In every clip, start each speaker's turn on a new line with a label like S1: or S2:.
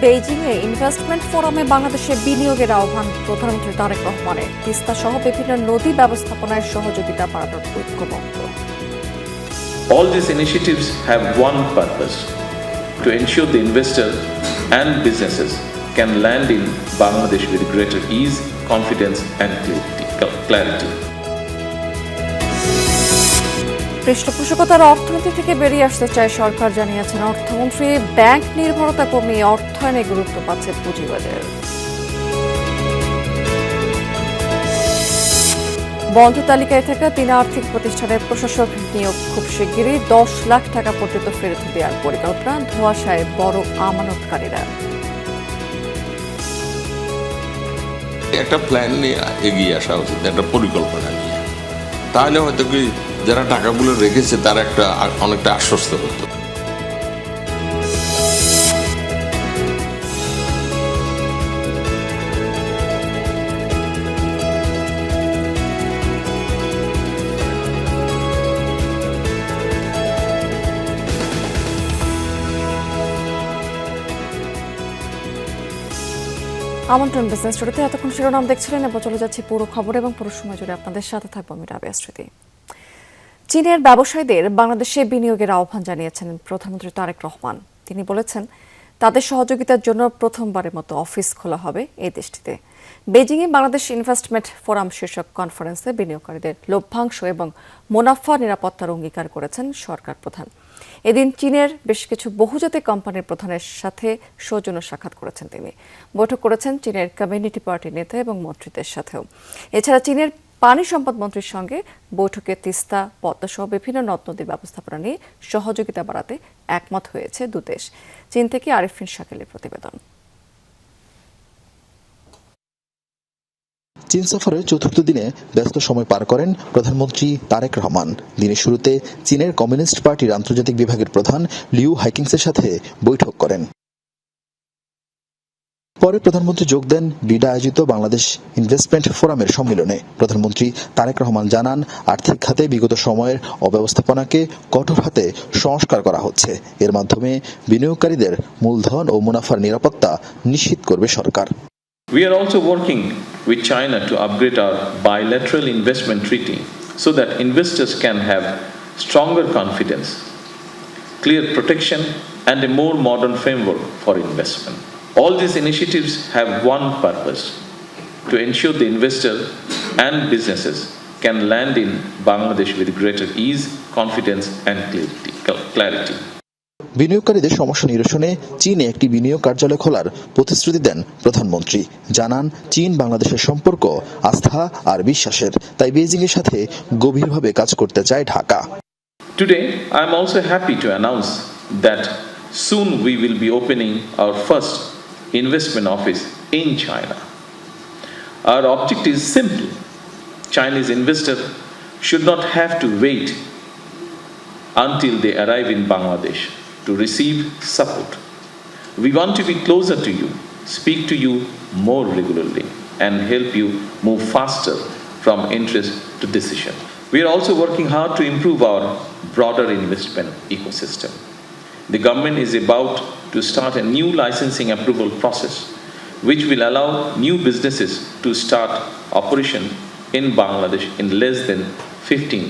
S1: বেইজিংয়ে investment ফোরামে বাংলাদেশে বিনিয়োগের আহ্বান প্রধানমন্ত্রী তারেক রহমানের। তিস্তা সহ বিভিন্ন নদী ব্যবস্থাপনায় সহযোগিতা বাড়ানোর ঐক্যমত্য।
S2: All these initiatives have one purpose: to ensure the investor and businesses can land in Bangladesh with greater ease, confidence and clarity.
S1: পৃষ্ঠপোষকতার অর্থনীতি থেকে বেরিয়ে আসতে চায় সরকার, জানিয়েছেন অর্থমন্ত্রী। ব্যাংক নির্ভরতা কমিয়ে অর্থায়নে গুরুত্ব পাচ্ছে পুঁজিবাজার। বন্ধ তালিকায় থাকা 3 আর্থিক প্রতিষ্ঠানের প্রশাসক নিয়োগ খুব শিগগিরই। 10 লাখ টাকা পর্যন্ত ফেরত দেওয়ার পরিকল্পনা। ধোঁয়াশায় বড় আমানতকারীরা।
S3: একটা প্ল্যান নিয়ে এগিয়ে আসা উচিত, একটা পরিকল্পনা নিয়ে, তাহলে হয়তো কি যারা টাকাগুলো রেখেছে তারা অনেকটা আশ্বস্ত হতো।
S1: আমন্ত্রণ বিজনেস স্টোরিতে এতক্ষণ শিরোনাম দেখছিলেন, এবার চলে যাচ্ছি পুরো খবর এবং পুরো সময় জুড়ে আপনাদের সাথে থাকবো আমি রাবেয়া স্মৃতি। চীনের ব্যবসায়ীদের বাংলাদেশে বিনিয়োগের আহ্বান জানিয়েছেন প্রধানমন্ত্রী তারেক রহমান। তিনি বলেছেন তাদের সহযোগিতার জন্য প্রথমবারের মতো অফিস খোলা হবে এই দেশটিতে। বেজিংয়ে বাংলাদেশ ইনভেস্টমেন্ট ফোরাম শীর্ষক কনফারেন্সে বিনিয়োগকারীদের লভ্যাংশ এবং মুনাফা নিরাপত্তার অঙ্গীকার করেছেন সরকার প্রধান। এদিন চীনের বেশ কিছু বহুজাতিক কোম্পানির প্রধানের সাথে সৌজন্য সাক্ষাৎ করেছেন তিনি। বৈঠক করেছেন চীনের কমিউনিটি পার্টির নেতা এবং মন্ত্রীদের সাথেও। এছাড়া চীনের পানি সম্পদ মন্ত্রীর সঙ্গে বৈঠকে তিস্তা, পদ্মা সহ বিভিন্ন নদ নদীর ব্যবস্থাপনা নিয়ে সহযোগিতা বাড়াতে একমত হয়েছে দুদেশ। চীন থেকে আরিফিন শাকিলের প্রতিবেদন।
S4: চীন সফরের চতুর্থ দিনে ব্যস্ত সময় পার করেন প্রধানমন্ত্রী তারেক রহমান। দিনের শুরুতে চীনের কমিউনিস্ট পার্টির আন্তর্জাতিক বিভাগের প্রধান লিউ হাইকিংসের সাথে বৈঠক করেন। পরে প্রধানমন্ত্রী যোগ দেন বিডা আয়োজিত বাংলাদেশ ইনভেস্টমেন্ট ফোরামের সম্মেলনে। প্রধানমন্ত্রী তারেক রহমান জানান, আর্থিক খাতে বিগত সময়ের অব্যবস্থাপনাকে কঠোর হাতে সংস্কার করা হচ্ছে। এর মাধ্যমে বিনিয়োগকারীদের মূলধন ও মুনাফার নিরাপত্তা নিশ্চিত করবে সরকার।
S2: We are also working with China to upgrade our bilateral investment treaty so that investors can have stronger confidence, clear protection, and a more modern framework for investment. All these initiatives have one purpose: to ensure the investor and businesses can land in Bangladesh with greater ease, confidence, and clarity.
S4: বিনিয়োগকারীদের সমস্যা নিরসনে চীনে একটি বিনিয়োগ কার্যালয় খোলার প্রতিশ্রুতি দেন প্রধানমন্ত্রী। জানান, চীন বাংলাদেশের সম্পর্ক আস্থা আর বিশ্বাসের, তাই বেইজিংয়ের সাথে গভীরভাবে কাজ করতে চায় Dhaka.
S2: Today, I am also happy to announce that soon we will be opening our first investment office in China. Our objective is simple: Chinese investors should not have to wait until they arrive in Bangladesh to receive support. We want to be closer to you, speak to you more regularly, and help you move faster from interest to decision. We are also working hard to improve our broader investment ecosystem. The government is about to start a new licensing approval process, which will allow new businesses to start operation in Bangladesh in less than 15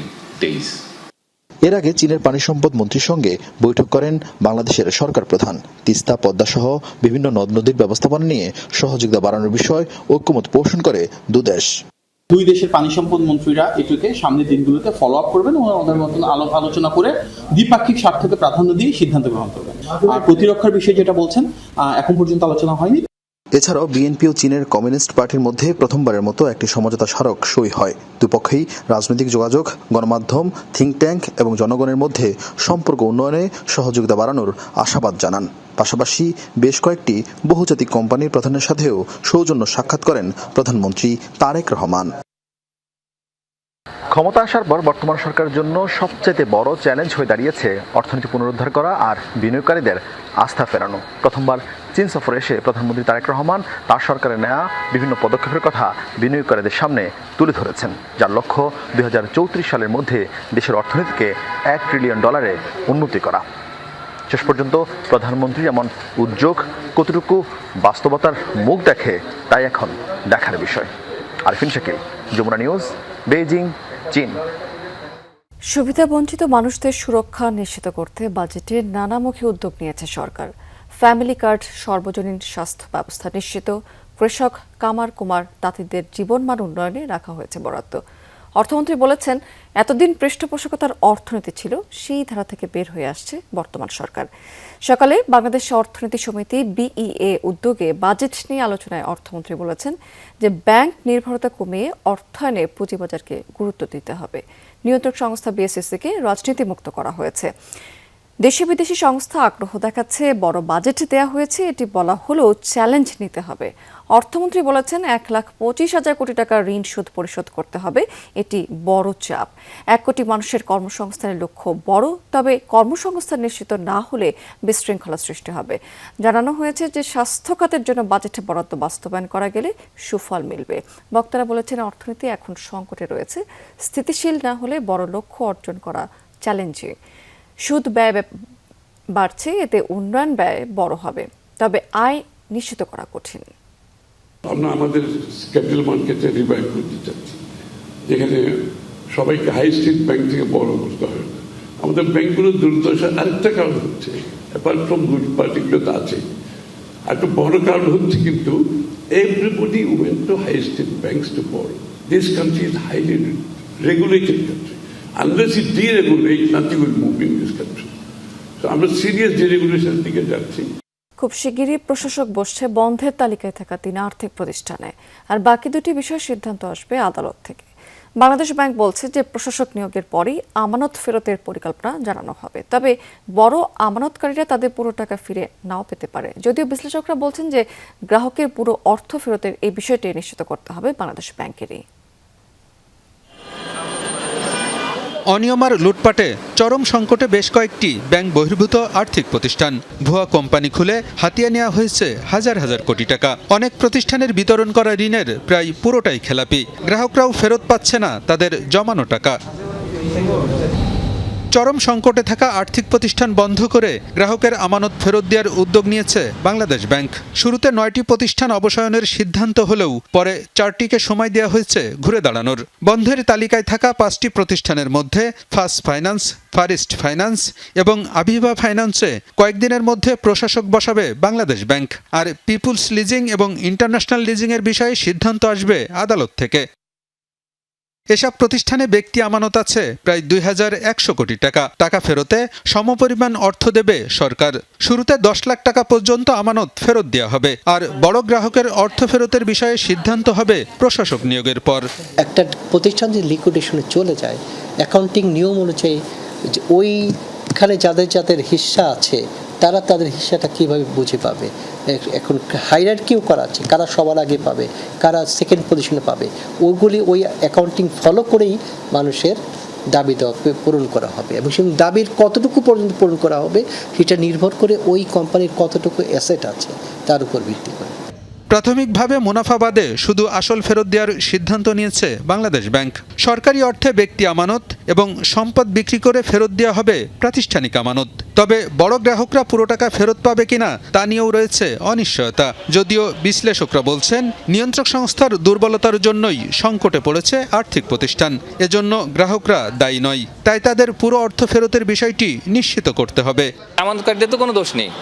S2: days.
S4: এর আগে চীনের পানি সম্পদ মন্ত্রীর সঙ্গে বৈঠক করেন বাংলাদেশের সরকার প্রধান। তিস্তা, পদ্মা সহ বিভিন্ন নদ নদীর ব্যবস্থাপনা নিয়ে সহযোগিতা বাড়ানোর বিষয় ঐক্যমত পোষণ করে দুদেশ।
S5: দুই দেশের পানি সম্পদ মন্ত্রীরা এটাকে সামনের দিনগুলোতে ফলো আপ করবেন এবং ওদের মতন আলোচনা করে দ্বিপাক্ষিক স্বার্থকে প্রাধান্য দিয়ে সিদ্ধান্ত গ্রহণ করবেন। আর প্রতিরক্ষার বিষয়ে যেটা বলছেন, এখন পর্যন্ত আলোচনা হয়নি।
S4: এছাড়াও বিএনপি ও চীনের কমিউনিস্ট পার্টির মধ্যে প্রথমবারের মতো একটি সমঝোতা স্মারক সই হয়। দুপক্ষেই রাজনৈতিক যোগাযোগ, গণমাধ্যম, থিঙ্ক ট্যাঙ্ক এবং জনগণের মধ্যে সম্পর্ক উন্নয়নে সহযোগিতা বাড়ানোর আশাবাদ জানান। পাশাপাশি বেশ কয়েকটি বহুজাতিক কোম্পানির প্রধানের সাথেও সৌজন্য সাক্ষাৎ করেন প্রধানমন্ত্রী তারেক রহমান। ক্ষমতা আসার পর বর্তমান সরকারের জন্য সবচেয়ে বড় চ্যালেঞ্জ হয়ে দাঁড়িয়েছে অর্থনীতি পুনরুদ্ধার করা আর বিনিয়োগকারীদের আস্থা ফেরানো। প্রথমবার চীন সফরে এসে প্রধানমন্ত্রী তারেক রহমান তার সরকারের নেওয়া বিভিন্ন পদক্ষেপের কথা বিনিয়োগকারীদের সামনে তুলে ধরেছেন, যার লক্ষ্য 2034 সালের মধ্যে দেশের অর্থনীতিকে $1 ট্রিলিয়ন উন্নতি করা। শেষ পর্যন্ত প্রধানমন্ত্রী এমন উদ্যোগ কতটুকু বাস্তবতার মুখ দেখে তাই এখন দেখার বিষয়। আরফিন শাকিল, যমুনা নিউজ, বেইজিং, চীন।
S1: সুবিধাবঞ্চিত মানুষদের সুরক্ষা নিশ্চিত করতে বাজেটে নানামুখী উদ্যোগ নিয়েছে সরকার। ফ্যামিলি কার্ড, সর্বজনীন স্বাস্থ্য ব্যবস্থা নিশ্চিত, কৃষক, কামার কুমার তাঁতিদের জীবনমান উন্নয়নে রাখা হয়েছে বরাদ্দ। অর্থমন্ত্রী বলেছেন, এতদিন পৃষ্ঠপোষকতার অর্থনীতি ছিল, সেই ধারা থেকে বের হয়ে আসছে বর্তমান সরকার। সকালে বাংলাদেশ অর্থনীতি সমিতি BEA উদ্যোগে বাজেট নিয়ে আলোচনায় অর্থমন্ত্রী বলেছেন যে ব্যাংক নির্ভরতা কমিয়ে অর্থায়নে পুঁজিবাজারকে গুরুত্ব দিতে হবে। নিয়ন্ত্রক সংস্থা BSEC-কে রাজনীতিমুক্ত করা হয়েছে। দেশি বিদেশি সংস্থা আগ্রহ দেখাচ্ছে, বড় বাজেট দেয়া হয়েছে, এটি বলা হলেও চ্যালেঞ্জ নিতে হবে। অর্থমন্ত্রী বলেছেন, 1,25,000 কোটি টাকা ঋণ শোধ পরিশোধ করতে হবে, এটি বড় চাপ। 1 কোটি মানুষের কর্মসংস্থানের লক্ষ্য বড়, তবে কর্মসংস্থান নিশ্চিত না হলে বিশৃঙ্খলা সৃষ্টি হবে। জানানো হয়েছে যে স্বাস্থ্য খাতের জন্য বাজেটে বরাদ্দ বাস্তবায়ন করা গেলে সুফল মিলবে। বক্তারা বলেছেন, অর্থনীতি এখন সংকটে রয়েছে, স্থিতিশীল না হলে বড় লক্ষ্য অর্জন করা চ্যালেঞ্জিং। সুদ ব্যয় বাড়ছে, এতে উন্নয়ন ব্যয় বড় হবে, তবে আয় নিশ্চিত করা কঠিন।
S6: আমরা আমাদের ক্যাপিটাল মার্কেটে রিভাইভ করতে চাচ্ছি, যেখানে সবাইকে হাই স্ট্রিট ব্যাংক থেকে বড় করতে হবে না। আমাদের ব্যাংকগুলোর দুর্দশা আরেকটা কারণ হচ্ছে, অ্যাপার্ট ফ্রম গুড পার্টিগুলো তো আছে, একটা বড় কারণ হচ্ছে কিন্তু everybody went to high street banks to borrow. This country is highly regulated country. Unless you deregulate, nothing will move in this country. So আমরা সিরিয়াস ডিরেগুলেশনের দিকে যাচ্ছি।
S1: খুব শিগগিরই প্রশাসক বসছে বন্ধের তালিকায় থাকা 3 আর্থিক প্রতিষ্ঠানে, আর বাকি 2টি বিষয়ে সিদ্ধান্ত আসবে আদালত থেকে। বাংলাদেশ ব্যাংক বলছে যে প্রশাসক নিয়োগের পরই আমানত ফেরতের পরিকল্পনা জানানো হবে, তবে বড় আমানতকারীরা তাদের পুরো টাকা ফিরে নাও পেতে পারে। যদিও বিশ্লেষকরা বলছেন যে গ্রাহকের পুরো অর্থ ফেরতের এই বিষয়টি নিশ্চিত করতে হবে বাংলাদেশ ব্যাংকেরই।
S7: অনিয়ম আর লুটপাটে চরম সংকটে বেশ কয়েকটি ব্যাংক বহির্ভূত আর্থিক প্রতিষ্ঠান। ভুয়া কোম্পানি খুলে হাতিয়ে নেওয়া হয়েছে হাজার হাজার কোটি টাকা। অনেক প্রতিষ্ঠানের বিতরণ করা ঋণের প্রায় পুরোটাই খেলাপি, গ্রাহকরাও ফেরত পাচ্ছে না তাদের জমানো টাকা। চরম সংকটে থাকা আর্থিক প্রতিষ্ঠান বন্ধ করে গ্রাহকের আমানত ফেরত দেওয়ার উদ্যোগ নিয়েছে বাংলাদেশ ব্যাংক। শুরুতে 9টি প্রতিষ্ঠান অবসায়নের সিদ্ধান্ত হলেও পরে 4টিকে সময় দেওয়া হয়েছে ঘুরে দাঁড়ানোর। বন্ধের তালিকায় থাকা 5টি প্রতিষ্ঠানের মধ্যে ফার্স্ট ফাইন্যান্স, ফারিস্ট ফাইন্যান্স এবং আভিভা ফাইন্যান্সে কয়েকদিনের মধ্যে প্রশাসক বসাবে বাংলাদেশ ব্যাংক। আর পিপুলস লিজিং এবং ইন্টারন্যাশনাল লিজিংয়ের বিষয়ে সিদ্ধান্ত আসবে আদালত থেকে। এসব প্রতিষ্ঠানে ব্যক্তি আমানত আছে প্রায় 2,100 কোটি টাকা। টাকা ফেরতে সমপরিমাণ অর্থ দেবে সরকার। শুরুতে 10 লাখ টাকা পর্যন্ত আমানত ফেরত দেওয়া হবে, আর বড় গ্রাহকের অর্থ ফেরতের বিষয়ে সিদ্ধান্ত হবে প্রশাসক নিয়োগের পর।
S8: একটা প্রতিষ্ঠান যে লিকুইডেশনে চলে যায়, অ্যাকাউন্টিং নিয়ম অনুযায়ী ওইখানে যাদের যাদের হিস্সা আছে তারা তাদের হিস্সাটা কীভাবে বুঝে পাবে। এখন হাইরার্কিও করা আছে, কারা সবার আগে পাবে, কারা সেকেন্ড পজিশনে পাবে, ওইগুলি ওই অ্যাকাউন্টিং ফলো করেই মানুষের দাবি দেওয়া পূরণ করা হবে। এবং সেই দাবির কতটুকু পর্যন্ত পূরণ করা হবে সেটা নির্ভর করে ওই কোম্পানির কতটুকু অ্যাসেট আছে তার উপর ভিত্তি করে।
S7: প্রাথমিকভাবে মুনাফা বাদে শুধু আসল ফেরত দেওয়ার সিদ্ধান্ত নিয়েছে বাংলাদেশ ব্যাংক। সরকারি অর্থে ব্যক্তি আমানত এবং সম্পদ বিক্রি করে ফেরত দেওয়া হবে প্রাতিষ্ঠানিক আমানত। তবে বড় গ্রাহকরা পুরো টাকা ফেরত পাবে কিনা তা নিয়েও রয়েছে অনিশ্চয়তা। যদিও বিশ্লেষকরা বলছেন, নিয়ন্ত্রক সংস্থার দুর্বলতার জন্যই সংকটে পড়েছে আর্থিক প্রতিষ্ঠান, এজন্য গ্রাহকরা দায়ী নয়। তাই তাদের পুরো অর্থ ফেরতের বিষয়টি নিশ্চিত করতে হবে।
S9: আমানতকারীদের তো কোনো দোষ নেই,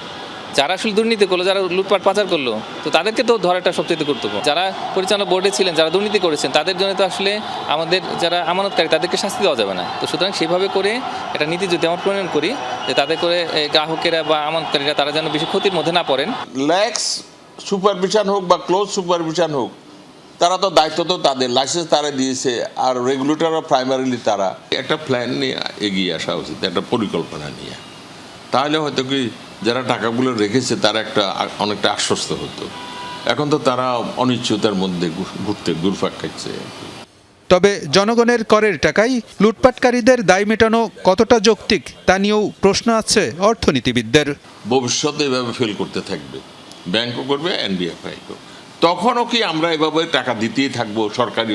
S9: যারা আসলে দুর্নীতি করলো, যারা লুটপাট পাচার করলো, তো তাদেরকে তো ধরাটা সবচেয়ে গুরুত্বপূর্ণ। যারা পরিচালনা বোর্ডে ছিলেন, যারা দুর্নীতি করেছেন, তাদের জন্য তো আসলে আমাদের যারা আমানতকারী তাদেরকে শাস্তি দেওয়া যাবে না। তো সুতরাং সেভাবে করে একটা নীতি যদি আমরা প্রণয়ন করি যে তাদের করে গ্রাহকেরা বা আমানতকারীরা তারা যেন বেশি ক্ষতির মধ্যে না পড়েন।
S3: ল্যাক্স সুপারভিশন হোক বা ক্লোজ সুপারভিশন হোক, তারা তো দায়িত্ব তো তাদের, লাইসেন্স তারা দিয়েছে, আর রেগুলেটরও প্রাইমারিলি তারা। একটা প্ল্যান নিয়ে এগিয়ে আসা উচিত, একটা পরিকল্পনা নিয়ে। তাহলে হয়তো কি যারা টাকাগুলো রেখেছে তারা অনেকটা আশ্বস্ত হতো। এখন তো তারা অনিশ্চয়তার মধ্যে ঘুরপাক খাচ্ছে।
S7: তবে জনগণের করের টাকায় লুটপাটকারীদের দায় মেটানো কতটা যৌক্তিক তা নিয়েও প্রশ্ন আছে অর্থনীতিবিদদের।
S3: ভবিষ্যতে এভাবে ফেল করতে থাকবে, ব্যাংকও করবে, এনবিএফআই করবে, তখনও কি আমরা এভাবে টাকা দিতেই থাকবো সরকারি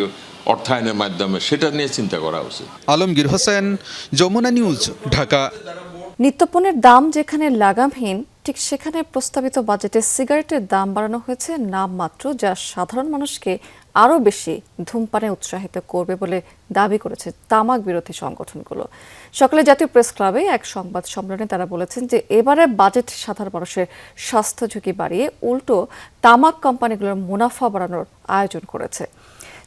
S3: অর্থায়নের মাধ্যমে? সেটা নিয়ে চিন্তা করা উচিত।
S7: আলমগীর হোসেন, যমুনা নিউজ, ঢাকা।
S1: নিত্যপণ্যের দাম যেখানে লাগামহীন, ঠিক সেখানে প্রস্তাবিত বাজেটে সিগারেটের দাম বাড়ানো হয়েছে নামমাত্র, যা সাধারণ মানুষকে আরও বেশি ধূমপানে উৎসাহিত করবে বলে দাবি করেছে তামাক বিরোধী সংগঠনগুলো। সকালে জাতীয় প্রেস ক্লাবে এক সংবাদ সম্মেলনে তারা বলেছেন যে এবারে বাজেট সাধারণ মানুষের স্বাস্থ্য ঝুঁকি বাড়িয়ে উল্টো তামাক কোম্পানিগুলোর মুনাফা বাড়ানোর আয়োজন করেছে।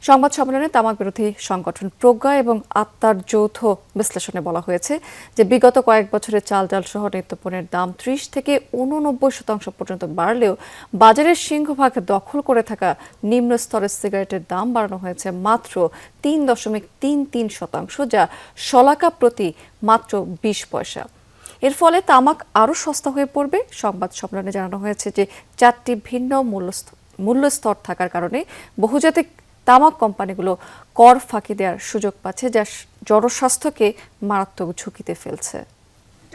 S1: সংবাদ সম্মেলনে তামাক বিরোধী সংগঠন প্রজ্ঞা এবং আত্মার যৌথ বিশ্লেষণে বলা হয়েছে যে বিগত কয়েক বছরে চাল ডাল সহ নিত্যপণ্যের দাম ৩০ থেকে ৮৯% পর্যন্ত বাড়লেও বাজারের সিংহভাগ দখল করে থাকা নিম্ন স্তরের সিগারেটের দাম বাড়ানো হয়েছে মাত্র ৩.৩৩%, যা শলাকা প্রতি মাত্র ২০ পয়সা। এর ফলে তামাক আরও সস্তা হয়ে পড়বে। সংবাদ সম্মেলনে জানানো হয়েছে যে 4টি ভিন্ন মূল্যস্তর থাকার কারণে বহুজাতিক তামাক কোম্পানিগুলো কর ফাঁকি দেওয়ার সুযোগ পাচ্ছে, যা জনস্বাস্থ্যকে মারাত্মক ঝুঁকিতে ফেলছে।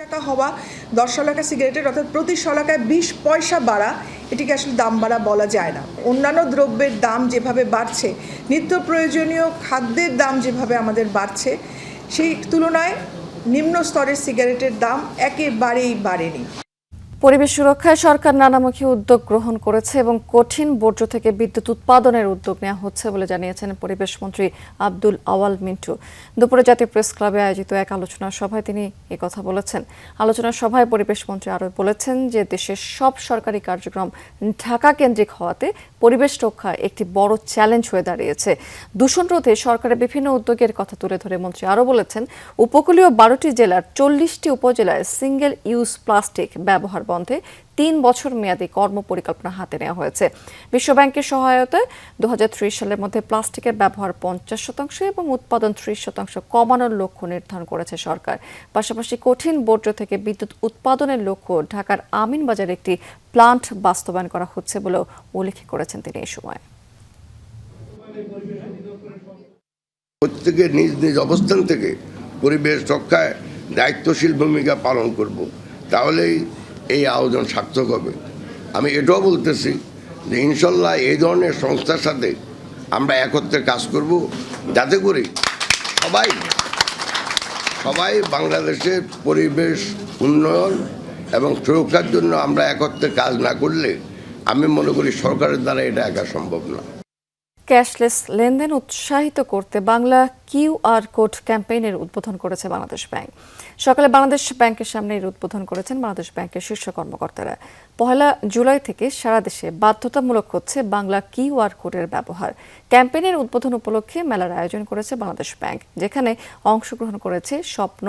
S10: টাকা হওয়া 10 শলাকা সিগারেটের অর্থাৎ প্রতি শলাকায় 20 পয়সা বাড়া, এটিকে আসলে দাম বাড়া বলা যায় না। অন্যান্য দ্রব্যের দাম যেভাবে বাড়ছে, নিত্য প্রয়োজনীয় খাদ্যের দাম যেভাবে আমাদের বাড়ছে, সেই তুলনায় নিম্ন স্তরের সিগারেটের দাম একেবারেই বাড়েনি।
S1: পরিবেশ সুরক্ষায় সরকার নানামুখী উদ্যোগ গ্রহণ করেছে এবং কঠিন বর্জ্য থেকে বিদ্যুৎ উৎপাদনের উদ্যোগ নেওয়া হচ্ছে বলে জানিয়েছেন পরিবেশ মন্ত্রী আব্দুল আওয়াল মিন্টু। দুপুরে জাতীয় প্রেস ক্লাবে আয়োজিত এক আলোচনা সভায় তিনি কথা বলেছেন। আলোচনা সভায় পরিবেশ মন্ত্রী আরও বলেছেন যে দেশের সব সরকারি কার্যক্রম ঢাকা কেন্দ্রিক হওয়াতে পরিবেশ রক্ষা একটি বড় চ্যালেঞ্জ হয়ে দাঁড়িয়েছে। দূষণ রোধে সরকারের বিভিন্ন উদ্যোগের কথা তুলে ধরে মন্ত্রী আরও বলেছেন, উপকূলীয় 12টি জেলার 40টি উপজেলায় সিঙ্গেল ইউজ প্লাস্টিক ব্যবহার বন্ধে 3 বছর মেয়াদী কর্মপরিকল্পনা হাতে নেওয়া হয়েছে। বিশ্বব্যাংকের সহায়তায় 2030 সালের মধ্যে প্লাস্টিকের ব্যবহার 50% এবং উৎপাদন 30% কমানোর লক্ষ্য নির্ধারণ করেছে সরকার। পাশাপাশি কঠিন বর্জ্য থেকে বিদ্যুৎ উৎপাদনের লক্ষ্য ঢাকার আমিনবাজারে একটি প্লান্ট বাস্তবায়ন করা হচ্ছে বলেও উল্লেখ করেছেন তিনি এই সময়।
S11: প্রত্যেকের নিজ নিজ অবস্থান থেকে পরিবেশ রক্ষায় দায়িত্বশীল ভূমিকা পালন করব, তাহলেই এই আয়োজন সার্থক হবে। আমি এটাও বলতেছি যে ইনশাল্লাহ এই ধরনের সংস্থার সাথে আমরা একত্রে কাজ করব, যাতে করে সবাই বাংলাদেশের পরিবেশ উন্নয়ন এবং সুরক্ষার জন্য আমরা একত্রে কাজ না করলে আমি মনে করি সরকারের দ্বারা এটা একা সম্ভব না।
S1: ক্যাশলেস লেনদেন উৎসাহিত করতে বাংলা কিউআর কোড ক্যাম্পেইনের উদ্বোধন করেছে বাংলাদেশ ব্যাংক। সকালে বাংলাদেশ ব্যাংকের সামনে এর উদ্বোধন করেছেন বাংলাদেশ ব্যাংকের শীর্ষ কর্মকর্তারা। 1 জুলাই থেকে সারা দেশে বাধ্যতামূলক হচ্ছে বাংলা কিউআর কোডের ব্যবহার। ক্যাম্পেইনের উদ্বোধন উপলক্ষে মেলার আয়োজন করেছে বাংলাদেশ ব্যাংক, যেখানে অংশগ্রহণ করেছে স্বপ্ন,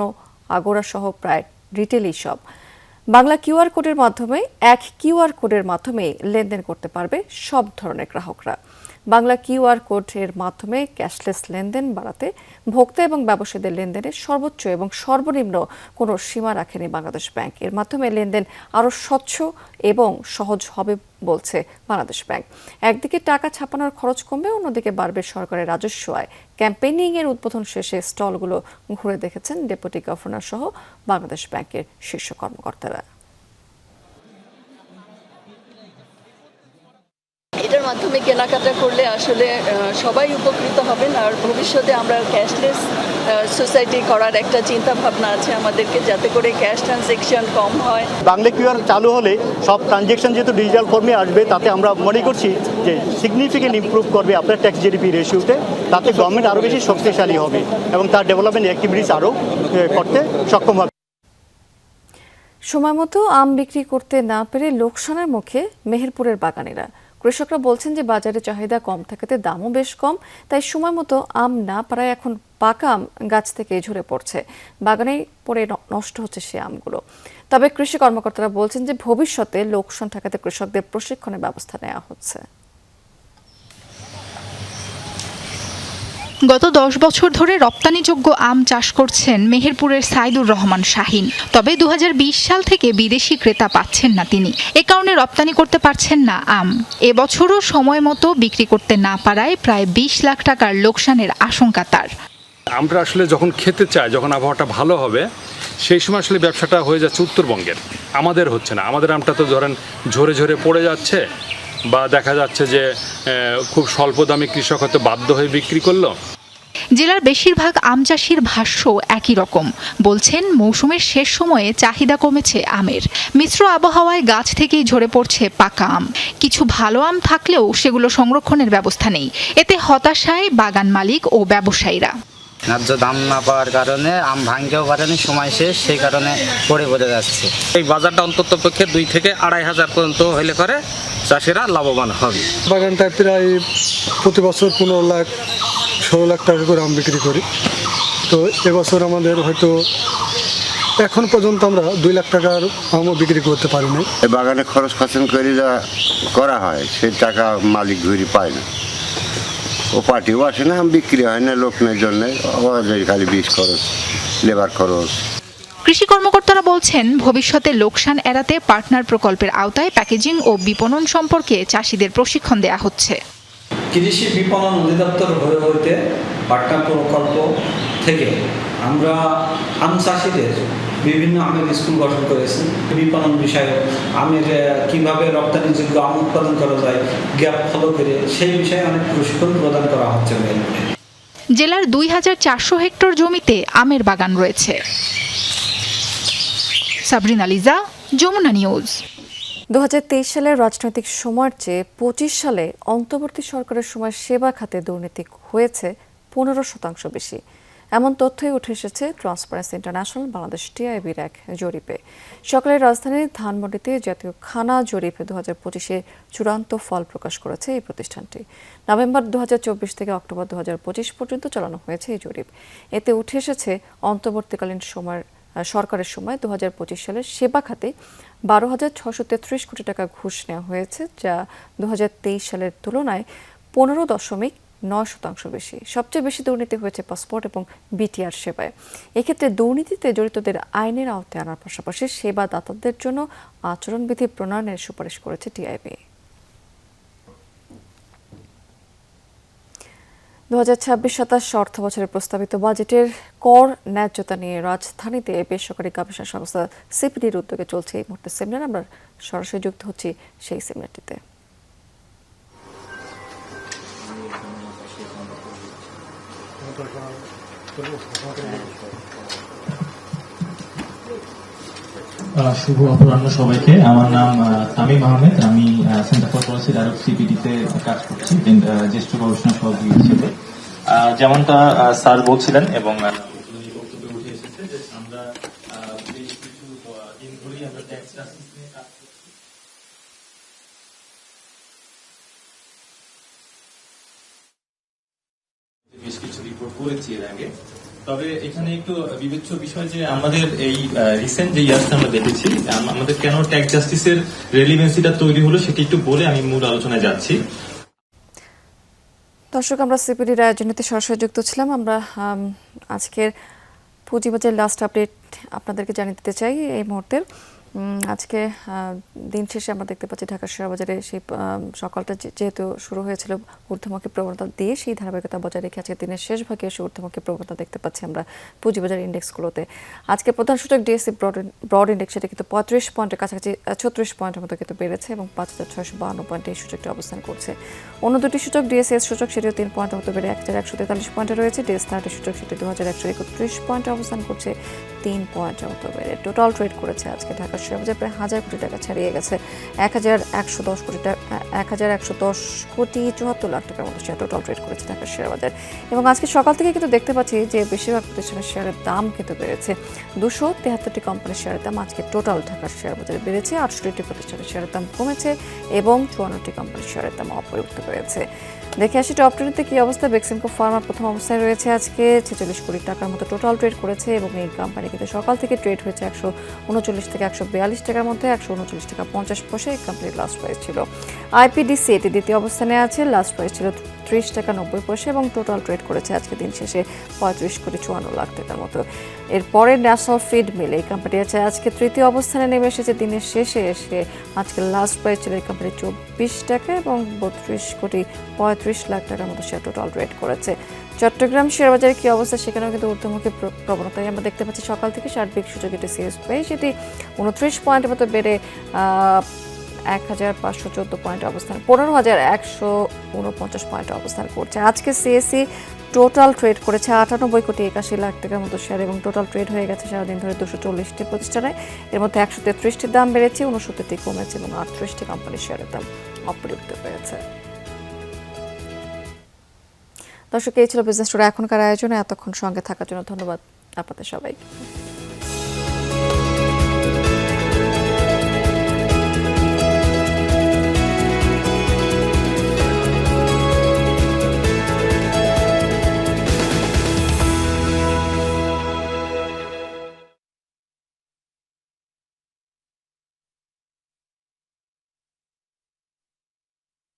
S1: আগোরা সহ প্রায় রিটেলই সব। বাংলা কিউআর কোডের মাধ্যমে কিউআর কোডের মাধ্যমে লেনদেন করতে পারবে সব ধরনের গ্রাহকরা। বাংলা কিউআর কোডের মাধ্যমে ক্যাশলেস লেনদেন বাড়াতে ভোক্তা এবং ব্যবসায়ীদের লেনদেনের সর্বোচ্চ এবং সর্বনিম্ন কোনো সীমা রাখেনি বাংলাদেশ ব্যাংক। এর মাধ্যমে লেনদেন আরও স্বচ্ছ এবং সহজ হবে বলছে বাংলাদেশ ব্যাংক। একদিকে টাকা ছাপানোর খরচ কমবে, অন্যদিকে বাড়বে সরকারের রাজস্ব আয়। ক্যাম্পেইনিং এর উদ্বোধন শেষে স্টলগুলো ঘুরে দেখেছেন ডেপুটি গভর্নর সহ বাংলাদেশ ব্যাংকের শীর্ষ কর্মকর্তারা।
S12: এটার মাধ্যমে কেনাকাটা করলে আসলে সবাই উপকৃত হবেন। আর ভবিষ্যতে আমরা ক্যাশলেস সোসাইটি করার একটা চিন্তা ভাবনা আছে আমাদেরকে, যাতে করে ক্যাশ ট্রানজ্যাকশন কম হয়।
S13: বাংলা কিউআর চালু হলে সব ট্রানজ্যাকশন যেহেতু ডিজিটাল ফর্মে আসবে, তাতে আমরা মনে করছি যে সিগনিফিকেন্ট ইমপ্রুভ করবে আপনার ট্যাক্স জিডিপি রেশিওতে। তাতে গভর্নমেন্ট আরও বেশি শক্তিশালী হবে এবং তার ডেভেলপমেন্ট অ্যাক্টিভিটিস আরও করতে সক্ষম হবে।
S1: সময় মতো আম বিক্রি করতে না পেরে লোকসানের মুখে মেহেরপুরের বাগানিরা। কৃষকরা বলছেন যে বাজারে চাহিদা কম থাকাতে দামও বেশ কম, তাই সময় মতো আম না পারায় এখন পাকা আম গাছ থেকে ঝরে পড়ছে, বাগানে পড়ে নষ্ট হচ্ছে সে আমগুলো। তবে কৃষি কর্মকর্তারা বলছেন যে ভবিষ্যতে লোকসান ঠেকাতে কৃষকদের প্রশিক্ষণের ব্যবস্থা নেওয়া হচ্ছে।
S14: গত 10 বছর ধরে রপ্তানিযোগ্য আম চাষ করছেন মেহেরপুরের সাইদুর রহমান শাহিন। তবে 2020 সাল থেকে বিদেশি ক্রেতা পাচ্ছেন না তিনি, এ কারণে রপ্তানি করতে পারছেন না আম। এবছরও সময় মতো বিক্রি করতে না পারায় প্রায় 20 লাখ টাকার লোকসানের আশঙ্কা তার।
S15: আমরা আসলে যখন খেতে চাই, যখন আবহাওয়াটা ভালো হবে, সেই সময় আসলে ব্যবসাটা হয়ে যাচ্ছে উত্তরবঙ্গের, আমাদের হচ্ছে না। আমাদের আমটা তো ধরেন ঝরে ঝরে পড়ে যাচ্ছে, বা দেখা যাচ্ছে যে খুব স্বল্প দামে কৃষক হয়তো বাধ্য হয়ে বিক্রি করলো।
S14: জেলার বেশিরভাগ আম চাষির ভাষ্য একই রকম। বলছেন মৌসুমের শেষ সময়ে চাহিদা কমেছে আমের। মিশ্র আবহাওয়ায় গাছ থেকেই ঝরে পড়ছে পাকা আম। কিছু ভালো আম থাকলেও সেগুলো সংরক্ষণের ব্যবস্থা নেই। এতে হতাশায় বাগান মালিক ও ব্যবসায়ীরা।
S16: ন্যায্য দাম না পাওয়ার কারণে আম ভাঙতেও পারেনি, সময় শেষ, সেই কারণে পড়ে যাচ্ছে।
S17: এই বাজারটা অন্তত পক্ষে 2 থেকে 2,500 পর্যন্ত হলে করে চাষিরা লাভবান হবে।
S18: বাগানটায় প্রায় প্রতি বছর 15 লাখ 16 লাখ টাকা করে আম বিক্রি করি। তো এবছর আমাদের হয়তো এখন পর্যন্ত আমরা 2 লাখ টাকার আমও বিক্রি করতে পারি না।
S11: বাগানে খরচ খরচন করে যা করা হয় সেই টাকা মালিক ঘুরি পায় না, ও পার্টিও আসে না, বিক্রি হয় না লোকনের জন্য, খালি বীজ খরচ, লেবার খরচ।
S14: কৃষি কর্মকর্তারা বলছেন ভবিষ্যতে লোকসান এড়াতে পার্টনার প্রকল্পের আওতায় প্যাকেজিং ও বিপণন সম্পর্কে চাষিদের প্রশিক্ষণ দেয়া হচ্ছে।
S19: কৃষি বিপণন অধিদপ্তর হইতে পার্টনার প্রকল্প থেকে আমরা আম চাষিদের বিভিন্ন আমের স্কুল গঠন করেছি। বিপণন বিষয়ে আমের কিভাবে রপ্তানিযোগ্য আম উৎপাদন করা যায়, গ্যাপ ফলো করে সেই বিষয়ে অনেক প্রশিক্ষণ প্রদান করা হচ্ছে।
S14: জেলার 2400 হেক্টর জমিতে আমের বাগান রয়েছে। সাবরিনা লিজা, যমুনা নিউজ।
S1: 2023 সালের রাজনৈতিক সময়ের চেয়ে 25 সালে অন্তর্বর্তী সরকারের সময় সেবা খাতে দুর্নীতি হয়েছে 15% বেশি। এমন তথ্যই উঠে এসেছে ট্রান্সপারেন্সি ইন্টারন্যাশনাল বাংলাদেশ টিআইবির এক জরিপে। সকালের রাজধানীর ধানমন্ডিতে জাতীয় খানা জরিপে 2025-এ চূড়ান্ত ফল প্রকাশ করেছে এই প্রতিষ্ঠানটি। নভেম্বর 2024 থেকে অক্টোবর 2025 পর্যন্ত চালানো হয়েছে এই জরিপ। এতে উঠে এসেছে অন্তর্বর্তীকালীন সরকারের সময় 2025 সালের সেবা খাতে 12,633 কোটি টাকা ঘুষ নেওয়া হয়েছে, যা 2023 সালের তুলনায় 15.9% বেশি। সবচেয়ে বেশি দুর্নীতি হয়েছে পাসপোর্ট এবং বিটিআর সেবায়। এক্ষেত্রে দুর্নীতিতে জড়িতদের আইনের আওতায় আনার পাশাপাশি সেবাদাতাদের জন্য আচরণবিধি প্রণয়নের সুপারিশ করেছে টিআইবি। 2026-27 অর্থ বছরের প্রস্তাবিত বাজেটের কর ন্যায্যতা নিয়ে রাজধানীতে বেসরকারি গবেষণা সংস্থা সিপিডির উদ্যোগে চলছে এই মুহূর্তে সেমিনার। আমরা সরাসরি যুক্ত হচ্ছি সেই সেমিনারটিতে।
S20: শুভ অপরাহ্ন সবাইকে। আমার নাম তামিম আহমেদ। আমি সেন্টার ফর পলিসি ডাইরেক্ট সিপিডিতে কাজ করছি জ্যেষ্ঠ গবেষণা সহযোগী হিসেবে। যেমনটা স্যার বলছিলেন এবং বক্তব্যে উঠে এসেছে যে আমরা বেশ কিছু দিন ধরেই আমরা ট্যাক্স জাস্টিস নিয়ে কাজ করছি। বেশ কিছু রিপোর্ট করেছি এর আগে। তবে এখানে একটু বিবেচ্য বিষয় যে আমাদের এই রিসেন্ট যে ইয়ার্সটা আমরা দেখেছি, আমাদের কেন ট্যাক্স জাস্টিসের রেলিভেন্সিটা তৈরি হলো সেটি একটু বলে আমি মূল আলোচনায় যাচ্ছি।
S1: দর্শক, আমরা সিপিডির আয়োজনীতে সরাসরি যুক্ত ছিলাম। আমরা আজকের পুঁজিবাজার লাস্ট আপডেট আপনাদেরকে জানিয়ে দিতে চাই। এই মুহূর্তে আজকে দিন শেষে আমরা দেখতে পাচ্ছি ঢাকা শেয়ার বাজারে সেই সকালটা যেহেতু শুরু হয়েছিল ঊর্ধ্বমুখী প্রবণতা দিয়ে, সেই ধারাবাহিকতা বজায় রেখে আজকে দিনের শেষ ভাগে এসে ঊর্ধ্বমুখী প্রবণতা দেখতে পাচ্ছি আমরা পুঁজিবাজার ইন্ডেক্সগুলোতে। আজকে প্রধান সূচক ডিএসসি ব্রড ইন্ডেক্স, সেটা কিন্তু 35 পয়েন্টের কাছাকাছি 36 পয়েন্টের মতো কিন্তু বেড়েছে এবং 5,652 পয়েন্টে এই সূচকটি অবস্থান করছে। অন্য দুটি সূচক ডিএসএস সূচক সেটিও 3 পয়েন্টের মতো বেড়ে 1,143 পয়েন্টে রয়েছে। ডিএস30 সূচক সেটি 2,131 পয়েন্টে অবস্থান করছে 3 পয়েন্টের মতো বেড়ে। টোটাল ট্রেড করেছে আজকে ঢাকা শেয়ার বাজার প্রায় 1,000 কোটি টাকা ছাড়িয়ে গেছে। 1,110 কোটি টাকা 1,110 কোটি 74 লাখ টাকার মতো শেয়ার টোটাল ট্রেড করেছে ঢাকা শেয়ার বাজার। এবং আজকে সকাল থেকে কিন্তু দেখতে পাচ্ছি যে বেশিরভাগ প্রতিষ্ঠানের শেয়ারের দাম কিন্তু বেড়েছে। 273টি কোম্পানির শেয়ারের দাম আজকে টোটাল ঢাকার শেয়ার বাজারে বেড়েছে। 68টি প্রতিষ্ঠানের শেয়ারের দাম কমেছে এবং 54টি কোম্পানির শেয়ারের দাম অপরিবর্তিত রয়েছে। দেখে আসি টপ 10-তে কি অবস্থা। বেক্সিমকো ফার্মা প্রথম অবস্থায় রয়েছে, আজকে 46 কোটি টাকার মতো টোটাল ট্রেড করেছে এবং এই কোম্পানি কিন্তু সকাল থেকে ট্রেড হয়েছে 139 থেকে 142 টাকার মধ্যে। 139 টাকা 50 পয়সা এই কোম্পানির লাস্ট প্রাইস ছিল। আইপিডিসি এটি দ্বিতীয় অবস্থানে আছে, লাস্ট প্রাইস ছিল 30 টাকা 90 পয়সা এবং টোটাল ট্রেড করেছে আজকে দিন শেষে 35 কোটি 54 লাখ টাকার মতো। এরপরে ন্যাশনাল ফিড মিল, এই কোম্পানি আছে আজকে তৃতীয় অবস্থানে নেমে এসেছে দিনের শেষে এসে। আজকে লাস্ট প্রাইস ছিল এই কোম্পানি 24 টাকা এবং 32 কোটি 35 লাখ টাকার মতো শেয়ার টোটাল ট্রেড করেছে। চট্টগ্রাম শেয়ার বাজারে কি অবস্থা, সেখানেও কিন্তু ঊর্ধ্বমুখী প্রবণতায় আমরা দেখতে পাচ্ছি। সকাল থেকে সার্বিক সূচক এটি সিএস পেয়ে সেটি 29 পয়েন্টের মতো বেড়ে 11,514 পয়েন্টে অবস্থান, 15,149 পয়েন্টে অবস্থান করছে। আজকে সিএসসি টোটাল ট্রেড করেছে 98,81,00,000 টাকার মতো শেয়ার এবং টোটাল ট্রেড হয়ে গেছে সারাদিন ধরে 240টি প্রতিষ্ঠানে। এর মধ্যে 133টির দাম বেড়েছে, 69টি কমেছে এবং 38টি কোম্পানির শেয়ারের দাম অপরিবর্তিত রয়েছে। দর্শক, এই ছিল বিজনেস টুডে এখনকার আয়োজনে। এতক্ষণ সঙ্গে থাকার জন্য ধন্যবাদ আপনাদের সবাইকে।